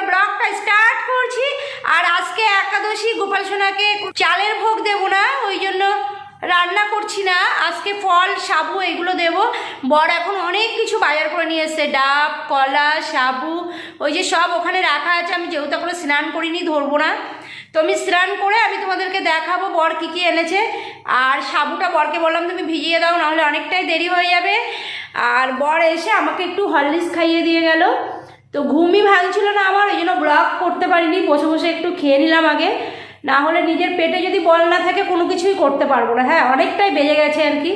এবার ব্লগটা স্টার্ট করছি। আর আজকে একাদশী, গোপাল সোনাকে চালের ভোগ দেবো না, ওই জন্য রান্না করছি না। আজকে ফল, সাবু এগুলো দেব। বর এখন অনেক কিছু বাজার করে নিয়ে এসছে, ডাব, কলা, সাবু, ওই যে সব ওখানে রাখা আছে। আমি যেহেতু এখনো স্নান করিনি, ধরবো না। তো আমি স্নান করে আমি তোমাদেরকে দেখাবো বর কী কী এনেছে। আর সাবুটা বরকে বললাম তুমি ভিজিয়ে দাও, নাহলে অনেকটাই দেরি হয়ে যাবে। আর বর এসে আমাকে একটু হরলিক্স খাইয়ে দিয়ে গেল। তো ঘুমই ভাঙছিল না আমার, ওই জন্য ব্লগ করতে পারিনি। বসে বসে একটু খেয়ে নিলাম আগে, না হলে নিজের পেটে যদি বল না থাকে কোনো কিছুই করতে পারবো না। হ্যাঁ, অনেকটাই বেজে গেছে আর কি।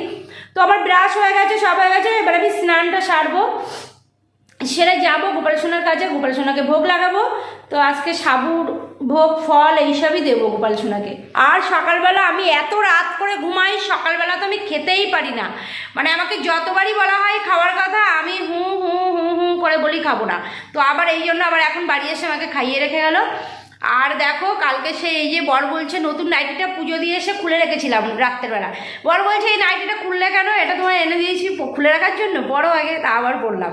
তো আমার ব্রাশ হয়ে গেছে, সব হয়ে গেছে। এবার আমি স্নানটা সারবো, সেরে যাবো গোপাল সোনার কাছে, গোপাল সোনাকে ভোগ লাগাবো। তো আজকে সাবুর ভোগ, ফল এইসবই দেবো গোপাল সোনাকে। আর সকালবেলা আমি এত রাত করে ঘুমাই, সকালবেলা তো আমি খেতেই পারি না। মানে আমাকে যতবারই বলা হয় খাওয়ার কথা, আমি হুঁ হুঁ হুঁ হুঁ করে বলি খাবো না। তো আবার এই জন্য আবার এখন বাড়ি এসে আমাকে খাইয়ে রেখে গেল। আর দেখো কালকে সে এই যে বর বলছে নতুন নাইটিটা পুজো দিয়ে এসে খুলে রেখেছিলাম রাত্রেবেলা। বর বলছে এই নাইটিটা খুললে কেন, এটা তোমার এনে দিয়েছি খুলে রাখার জন্য, পরও আগে। তা আবার পরলাম।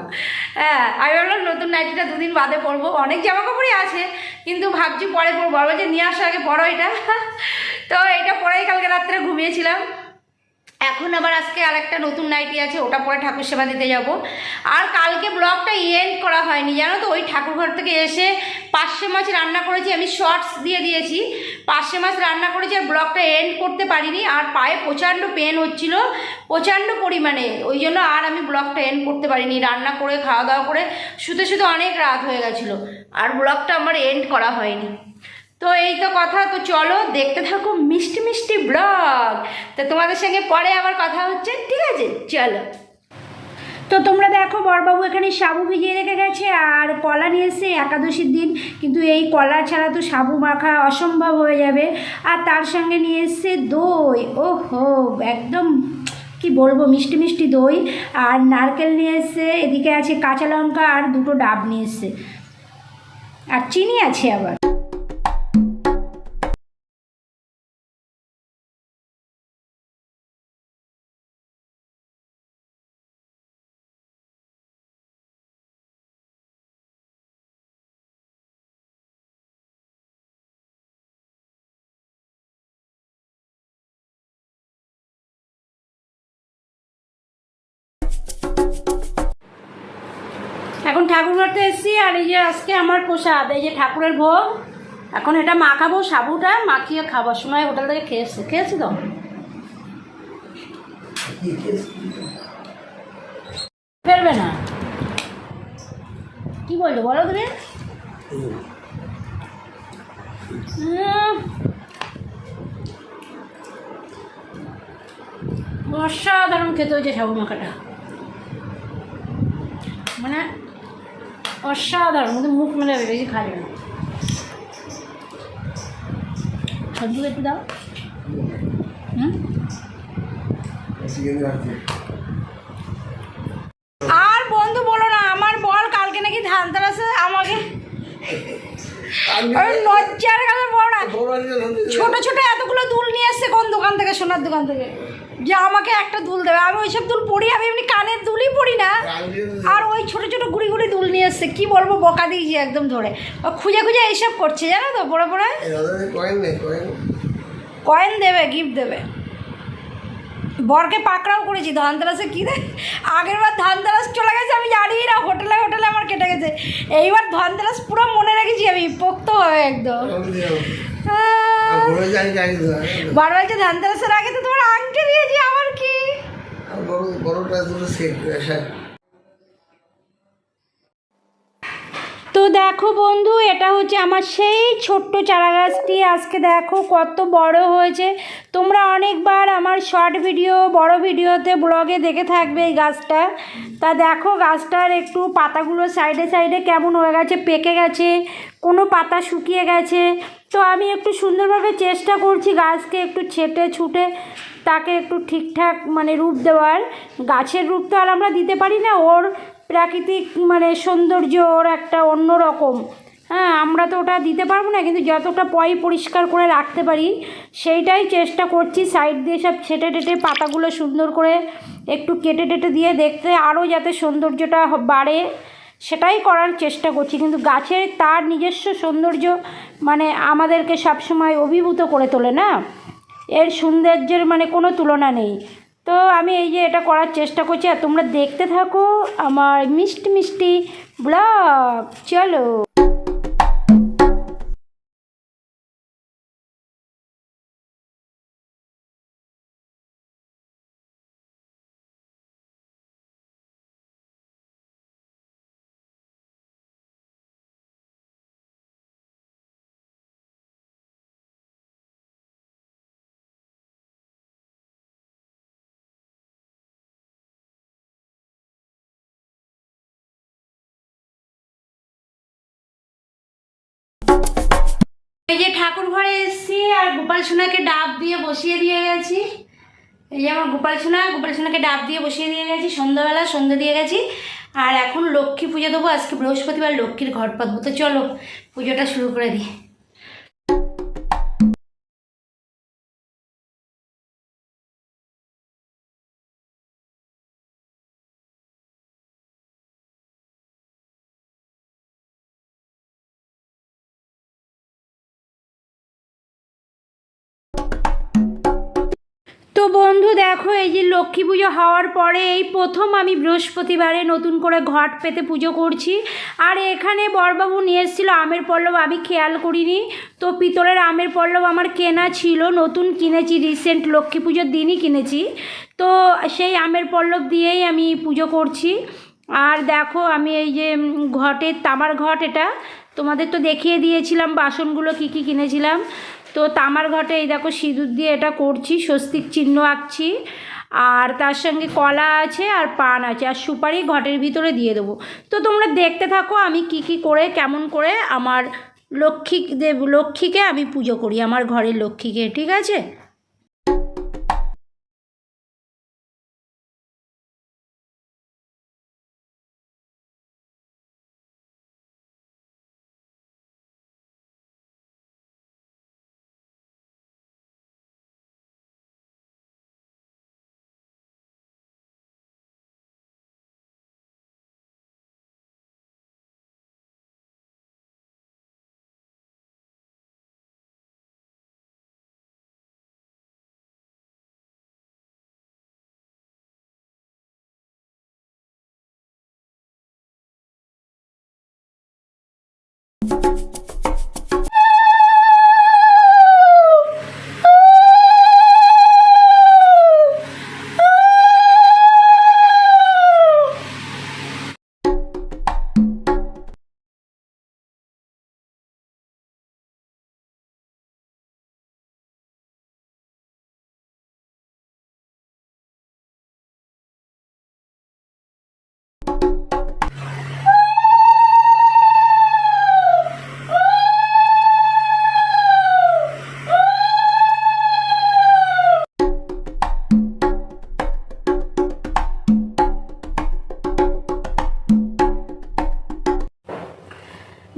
হ্যাঁ, আমি ভাবলাম নতুন নাইটিটা দুদিন বাদে পরবো, অনেক জামা কাপড়ই আছে কিন্তু ভাবছি পরে পরবো। বর বলছে নিয়ে আসো আগে পরো এটা। তো এটা পরেই কালকে রাত্রে ঘুমিয়েছিলাম। এখন আবার আজকে আরেকটা নতুন নাইটি আছে, ওটা পরে ঠাকুর সেবা দিতে যাব। আর কালকে ব্লগটা এন্ড করা হয়নি জানো তো, ওই ঠাকুর ঘর থেকে এসে পার্শে মাছ রান্না করেছি, আমি শর্টস দিয়ে দিয়েছি। পার্শে মাছ রান্না করেছি আর ব্লগটা এন্ড করতে পারিনি। আর পায়ে প্রচণ্ড পেন হচ্ছিল, প্রচণ্ড পরিমাণে, ওই জন্য আর আমি ব্লগটা এন্ড করতে পারিনি। রান্না করে খাওয়া দাওয়া করে শুতে শুতে অনেক রাত হয়ে গেছিলো, আর ব্লগটা আমার এন্ড করা হয়নি। তো এই তো কথা। তো চলো দেখতে থাকো মিষ্টি মিষ্টি ব্লগ। তো তোমাদের সঙ্গে পরে আবার কথা হচ্ছে, ঠিক আছে? চলো। তো তোমরা দেখো বরবাবু এখানে সাবু ভিজিয়ে রেখে গেছে আর কলা নিয়ে এসে একাদশীর দিন, কিন্তু এই কলা ছাড়া তো সাবু মাখা অসম্ভব হয়ে যাবে। আর তার সঙ্গে নিয়ে এসছে দই, ওহো একদম কি বলবো, মিষ্টি মিষ্টি দই। আর নারকেল নিয়ে এসছে, এদিকে আছে কাঁচা লঙ্কা আর দুটো ডাব নিয়ে এসছে, আর চিনি আছে আবার। এখন ঠাকুর ঘরতে এসেছি, আর এই যে আজকে আমার প্রসাদ, এই যে ঠাকুরের ভোগ। এখন এটা মাখাবো, সাবুটা মাখিয়ে খাবার সময় হোটেল থেকে খেয়েছি তো। ফেলবে না, কি বলছো বলো তুমি? অসাধারণ খেতে হয়েছে সাবু মাখাটা, মানে অসাধারণ, মধ্যে মুখ মেলে বেশি খাবে না। সবজি একটু দাও। আর বন্ধু বলো না, আমার বল কালকে নাকি ধানতেরাসে আমাকে লজ্জার কাছে বলো না, ছোট ছোট এতগুলো দুল নিয়ে এসছে কোন দোকান থেকে, সোনার দোকান থেকে, যে আমাকে একটা দুল দেবে। আমি ওইসব দুল পরি, আমি এমনি কানের দুলই পরি না। আর ওই ছোটো ছোটো গুড়ি গুড়ি দুল নিয়ে এসছে, কী বলবো, বকা দিয়েছি একদম ধরে। খুঁজে খুঁজে এইসব করছে জানো তো, পড়ে পড়ে। কয়েন দেবে, গিফট দেবে। বরকে পাকড়াও করেছি ধানতেরাসে, কী দেয় আগের বার ধানতেরাস চলে গেছে আমি জানি না, হোটেলে হোটেলে আমার কেটে গেছে। এইবার ধানতেরাস পুরো মনে রেখেছি আমি, পোক্ত হবে একদম। বার বলছে ধানতেরাসের আগে তো তোমার আংটি দিয়েছি, আমার কি। তো দেখো বন্ধু, এটা হচ্ছে আমার সেই ছোট্ট চারা গাছটি। আজকে দেখো কত বড় হয়েছে। তোমরা অনেকবার আমার শর্ট ভিডিও, বড় ভিডিওতে, ব্লগে দেখে থাকবে এই গাছটা। তা দেখো গাছটার একটু পাতাগুলো সাইডে সাইডে কেমন হয়ে গেছে, পেকে গেছে, কোনো পাতা শুকিয়ে গেছে। তো আমি একটু সুন্দরভাবে চেষ্টা করছি গাছকে একটু ছেটে ছুটে তাকে একটু ঠিকঠাক মানে রূপ দেওয়ার। গাছের রূপ তো আর আমরা দিতে পারি না, ওর প্রাকৃতিক মানে সৌন্দর্য ওর একটা অন্য রকম। হ্যাঁ, আমরা তো ওটা দিতে পারবো না, কিন্তু যতটা পরিষ্কার করে রাখতে পারি সেইটাই চেষ্টা করছি। সাইড দিয়ে সব ছেটে টেটে পাতাগুলো সুন্দর করে একটু কেটে টেটে দিয়ে দেখতে আরও যাতে সৌন্দর্যটা বাড়ে, সেটাই করার চেষ্টা করছি, কিন্তু গাছের তার নিজস্ব সৌন্দর্য মানে আমাদেরকে সবসময় অভিভূত করে তোলে না, এর সৌন্দর্যের মানে কোনো তুলনা নেই। তো আমি এই যে এটা করার চেষ্টা করছি, আর তোমরা দেখতে থাকো আমার মিষ্টি মিষ্টি ব্লগ। চলো। এই যে ঠাকুর ঘরে এসেছি আর গোপাল সোনাকে ডাব দিয়ে বসিয়ে দিয়ে গেছি। এই যে আমার গোপাল সোনাকে ডাব দিয়ে বসিয়ে দিয়ে গেছি, সন্ধ্যাবেলা সন্ধ্যা দিয়ে গেছি। আর এখন লক্ষ্মী পুজো দেবো, আজকে বৃহস্পতিবার, লক্ষ্মীর ঘট পাতবো। তো চলো পুজোটা শুরু করে দিই। তো বন্ধু দেখো, এই যে লক্ষ্মী পুজো হওয়ার পরে এই প্রথম আমি বৃহস্পতিবারে নতুন করে ঘট পেতে পুজো করছি। আর এখানে বরবাবু নিয়ে এসেছিলো আমের পল্লব, আমি খেয়াল করিনি। তো পিতলের আমের পল্লব আমার কেনা ছিল, নতুন কিনেছি, রিসেন্ট লক্ষ্মী পুজোর দিনই কিনেছি। তো সেই আমের পল্লব দিয়েই আমি পুজো করছি। আর দেখো আমি এই যে ঘটের তামার ঘট, এটা তোমাদের তো দেখিয়ে দিয়েছিলাম বাসনগুলো কি কি কিনেছিলাম। তো তামার ঘটে এই দেখো সিঁদুর দিয়ে এটা করছি, স্বস্তিক চিহ্ন আঁকছি। আর তার সঙ্গে কলা আছে আর পান আছে আর সুপারি ঘটের ভিতরে দিয়ে দেবো। তো তোমরা দেখতে থাকো আমি কি কি করে কেমন করে আমার লক্ষ্মীকে আমি পুজো করি, আমার ঘরের লক্ষ্মীকে, ঠিক আছে।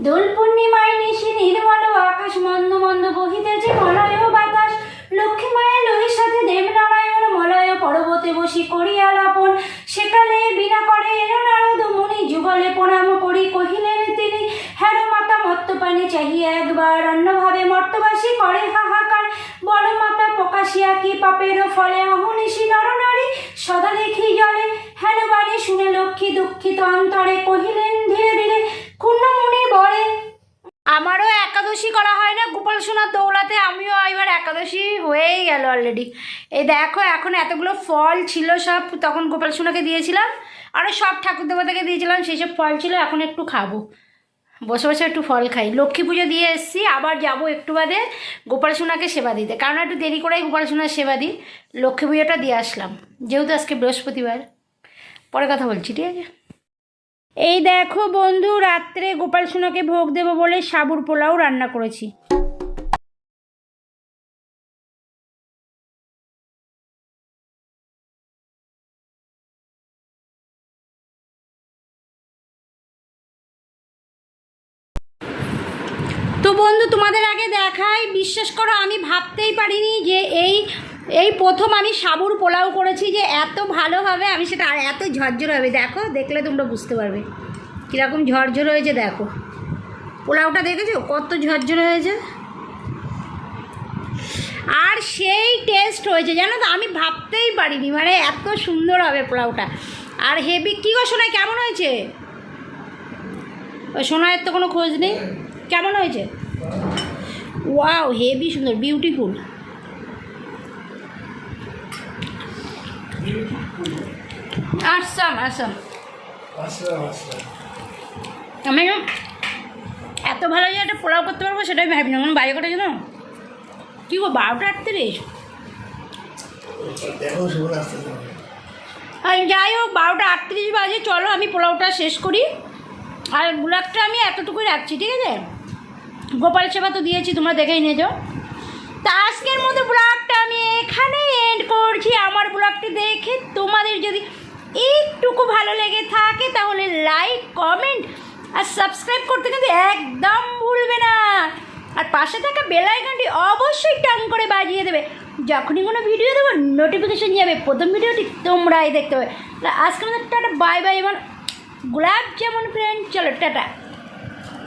দোল পূর্ণিমায় নিশি নির্মল আকাশ, মন্দ মন্দ বহিতেছে মলয় বাতাস। লক্ষ্মী মায়ের লহির সাথে দেবনারায়ণ মলয় পর্বতে বসি করিয়া লাপন। সেকালে বিনা করে এলো নারদ মুনি, যুগলে প্রণাম করি কহিলেন তিনি, হ্যারো মাতা মত্তপানে চাহিয়া একবার, অন্যভাবে মর্তবাসী করে হাহাকার। বল মাতা প্রকাশিয়া কি পাপের ফলে, অহনিশি নরনারী সদা দেখি জলে। হেন বাণী শুনে লক্ষ্মী দুঃখিত অন্তরে, কহিলেন ধীরে ধীরে ক্ষুণ্ণ মুনি বরে। আমারও একাদশী করা হয় না গোপাল সোনার দৌড়াতে, আমিও এবার একাদশী হয়েই গেল অলরেডি। এই দেখো এখন এতগুলো ফল ছিল, সব তখন গোপাল সোনাকে দিয়েছিলাম, আরও সব ঠাকুর দেবতাকে দিয়েছিলাম, সেই সব ফল ছিল, এখন একটু খাবো, বসে বসে একটু ফল খাই। লক্ষ্মী পুজো দিয়ে এসেছি, আবার যাব একটু বাদে গোপাল সোনাকে সেবা দিতে, কারণ একটু দেরি করেই গোপাল সোনার সেবা দিই। লক্ষ্মী পুজোটা দিয়ে আসলাম, যেহেতু আজকে বৃহস্পতিবার। পরে কথা বলছি, ঠিক আছে। এই দেখো বন্ধু, রাত্রে গোপাল সোনাকে ভোগ দেবো বলে সাবুর পোলাও রান্না করেছি। তো বন্ধু তোমাদের আগে দেখাই, বিশ্বাস করো আমি ভাবতেই পারিনি যে এই প্রথম আমি সাবুর পোলাও করেছি, যে এত ভালো হবে আমি সেটা, আর এত ঝরঝর হবে। দেখো, দেখলে তোমরা বুঝতে পারবে, কীরকম ঝরঝরে হয়েছে দেখো, পোলাওটা দেখেছো কত ঝরঝরে হয়েছে, আর সেই টেস্ট হয়েছে জানো তো, আমি ভাবতেই পারিনি মানে এত সুন্দর হবে পোলাওটা। আর হেভি কী গো সোনাই কেমন হয়েছে? ওই সোনাইয়ের তো কোনো খোঁজ নেই, কেমন হয়েছে? ওয়াও হেভি সুন্দর, বিউটিফুল। আসাম আমি এত ভালো যে একটা পোলাও করতে পারবো সেটাই ভাবি না, বাইরে করে জানো কী গো 12:38। যাই হোক 12:38 বাজে, চলো আমি পোলাওটা শেষ করি। আর ব্লগটা আমি এতটুকুই রাখছি, ঠিক আছে? গোপাল সেবা তো দিয়েছি, তোমরা দেখেই নিয়ে যাও। তা আজকের মতো ব্লগটা আমি এখানে এন্ড করছি। আমার ব্লগটি দেখে তোমাদের যদি একটুকু ভালো লেগে থাকে তাহলে লাইক, কমেন্ট আর সাবস্ক্রাইব করতে কিন্তু একদম ভুলবে না। আর পাশে থাকা বেল আইকনটি অবশ্যই টান করে বাজিয়ে দেবে, যখনই কোনো ভিডিও দেবো নোটিফিকেশন যাবে, প্রথম ভিডিওটি তোমরাই দেখতে হবে। আজকের মতো টাটা, বাই বাই। এবার গোলাপ যেমন ফ্রেন্ড, চলো টাটা।